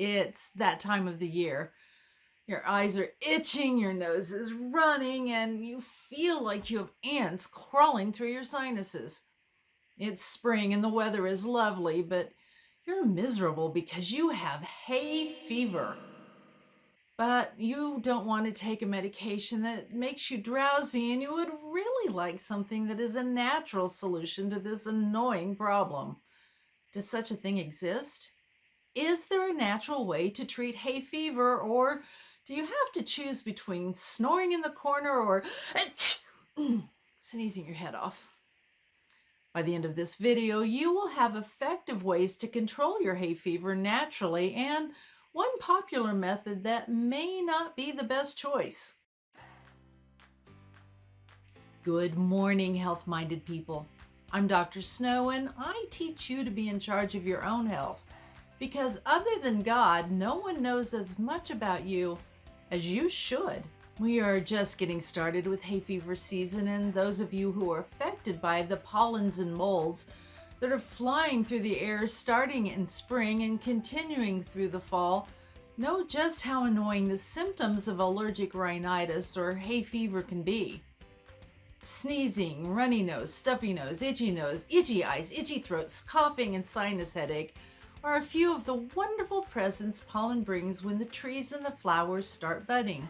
It's that time of the year. Your eyes are itching, your nose is running, and you feel like you have ants crawling through your sinuses. It's spring and the weather is lovely, but you're miserable because you have hay fever. But you don't want to take a medication that makes you drowsy, and you would really like something that is a natural solution to this annoying problem. Does such a thing exist? Is there a natural way to treat hay fever, or do you have to choose between snoring in the corner or sneezing your head off? By the end of this video, you will have effective ways to control your hay fever naturally, and one popular method that may not be the best choice. Good morning, health-minded people. I'm Dr. Snow, and I teach you to be in charge of your own health. Because other than God, no one knows as much about you as you should. We are just getting started with hay fever season, and those of you who are affected by the pollens and molds that are flying through the air starting in spring and continuing through the fall know just how annoying the symptoms of allergic rhinitis or hay fever can be. Sneezing, runny nose, stuffy nose, itchy eyes, itchy throats, coughing, and sinus headache are a few of the wonderful presents pollen brings when the trees and the flowers start budding.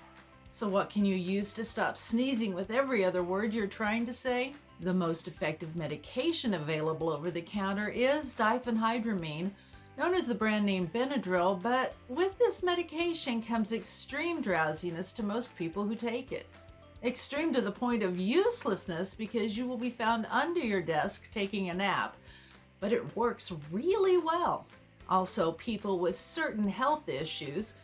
So what can you use to stop sneezing with every other word you're trying to say? The most effective medication available over the counter is diphenhydramine, known as the brand name Benadryl, but with this medication comes extreme drowsiness to most people who take it. Extreme to the point of uselessness because you will be found under your desk taking a nap, but it works really well. Also, people with certain health issues,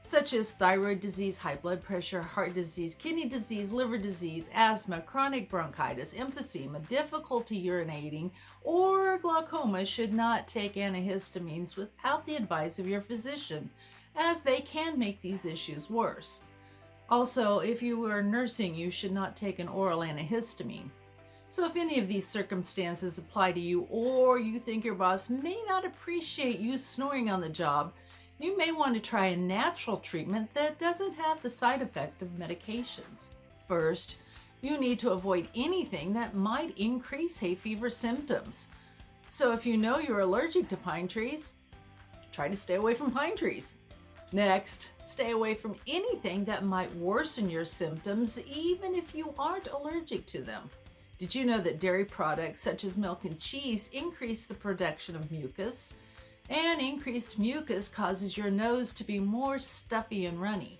such as thyroid disease, high blood pressure, heart disease, kidney disease, liver disease, asthma, chronic bronchitis, emphysema, difficulty urinating, or glaucoma should not take antihistamines without the advice of your physician, as they can make these issues worse. Also, if you are nursing, you should not take an oral antihistamine. So if any of these circumstances apply to you, or you think your boss may not appreciate you snoring on the job, you may want to try a natural treatment that doesn't have the side effect of medications. First, you need to avoid anything that might increase hay fever symptoms. So if you know you're allergic to pine trees, try to stay away from pine trees. Next, stay away from anything that might worsen your symptoms, even if you aren't allergic to them. Did you know that dairy products such as milk and cheese increase the production of mucus? And increased mucus causes your nose to be more stuffy and runny.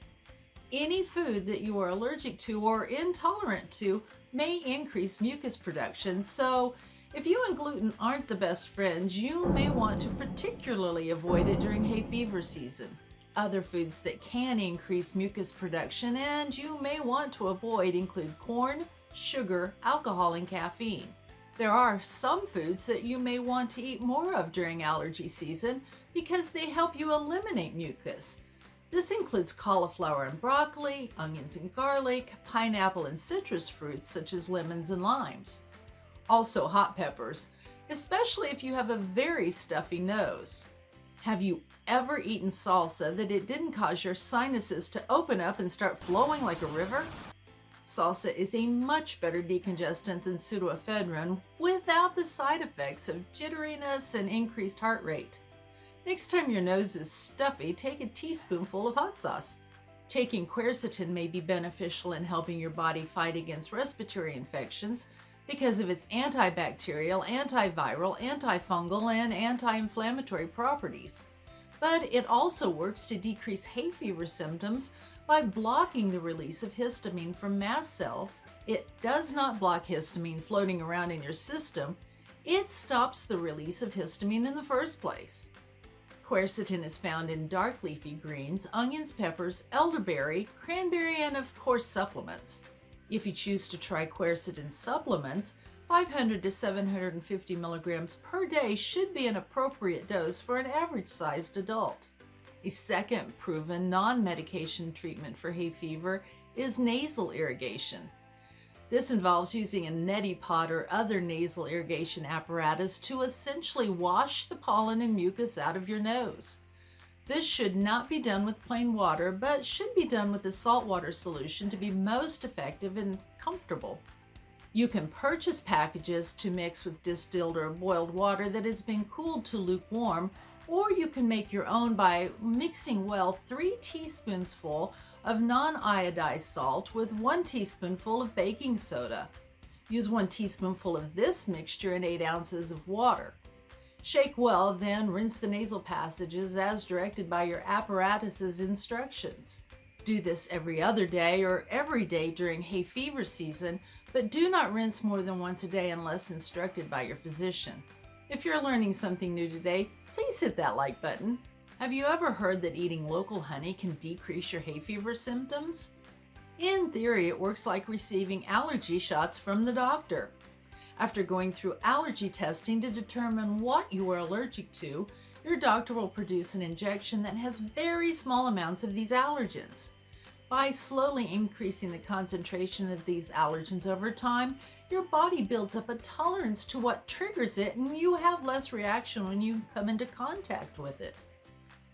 Any food that you are allergic to or intolerant to may increase mucus production, so if you and gluten aren't the best friends, you may want to particularly avoid it during hay fever season. Other foods that can increase mucus production and you may want to avoid include corn, sugar, alcohol, and caffeine. There are some foods that you may want to eat more of during allergy season because they help you eliminate mucus. This includes cauliflower and broccoli, onions and garlic, pineapple and citrus fruits such as lemons and limes. Also hot peppers, especially if you have a very stuffy nose. Have you ever eaten salsa that it didn't cause your sinuses to open up and start flowing like a river? Salsa is a much better decongestant than pseudoephedrine without the side effects of jitteriness and increased heart rate. Next time your nose is stuffy, take a teaspoonful of hot sauce. Taking quercetin may be beneficial in helping your body fight against respiratory infections because of its antibacterial, antiviral, antifungal, and anti-inflammatory properties. But it also works to decrease hay fever symptoms by blocking the release of histamine from mast cells. It does not block histamine floating around in your system. It stops the release of histamine in the first place. Quercetin is found in dark leafy greens, onions, peppers, elderberry, cranberry, and of course supplements. If you choose to try quercetin supplements, 500 to 750 milligrams per day should be an appropriate dose for an average-sized adult. A second proven non-medication treatment for hay fever is nasal irrigation. This involves using a neti pot or other nasal irrigation apparatus to essentially wash the pollen and mucus out of your nose. This should not be done with plain water, but should be done with a saltwater solution to be most effective and comfortable. You can purchase packages to mix with distilled or boiled water that has been cooled to lukewarm, or you can make your own by mixing well 3 teaspoonsful of non-iodized salt with 1 teaspoonful of baking soda. Use 1 teaspoonful of this mixture in 8 ounces of water. Shake well, then rinse the nasal passages as directed by your apparatus's instructions. Do this every other day or every day during hay fever season, but do not rinse more than once a day unless instructed by your physician. If you're learning something new today, please hit that like button. Have you ever heard that eating local honey can decrease your hay fever symptoms? In theory, it works like receiving allergy shots from the doctor. After going through allergy testing to determine what you are allergic to, your doctor will produce an injection that has very small amounts of these allergens. By slowly increasing the concentration of these allergens over time, your body builds up a tolerance to what triggers it, and you have less reaction when you come into contact with it.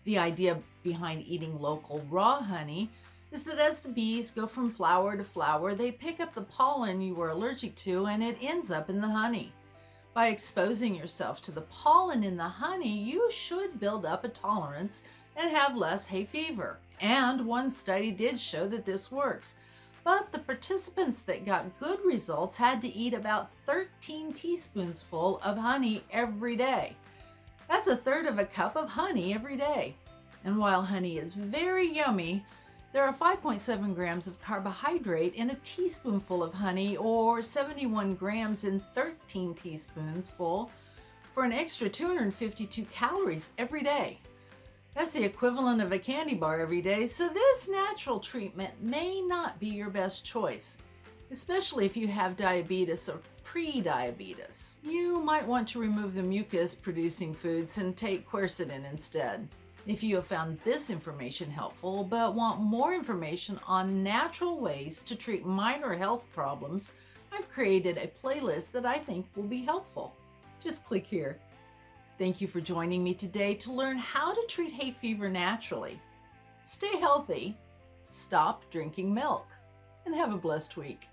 The idea behind eating local raw honey is that as the bees go from flower to flower, they pick up the pollen you were allergic to and it ends up in the honey. By exposing yourself to the pollen in the honey, you should build up a tolerance and have less hay fever. And one study did show that this works. But the participants that got good results had to eat about 13 teaspoonsful of honey every day. That's 1/3 of a cup of honey every day. And while honey is very yummy, there are 5.7 grams of carbohydrate in a teaspoonful of honey, or 71 grams in 13 teaspoonsful, for an extra 252 calories every day. That's the equivalent of a candy bar every day, so this natural treatment may not be your best choice, especially if you have diabetes or pre-diabetes. You might want to remove the mucus-producing foods and take quercetin instead. If you have found this information helpful but want more information on natural ways to treat minor health problems, I've created a playlist that I think will be helpful. Just click here. Thank you for joining me today to learn how to treat hay fever naturally. Stay healthy, stop drinking milk, and have a blessed week.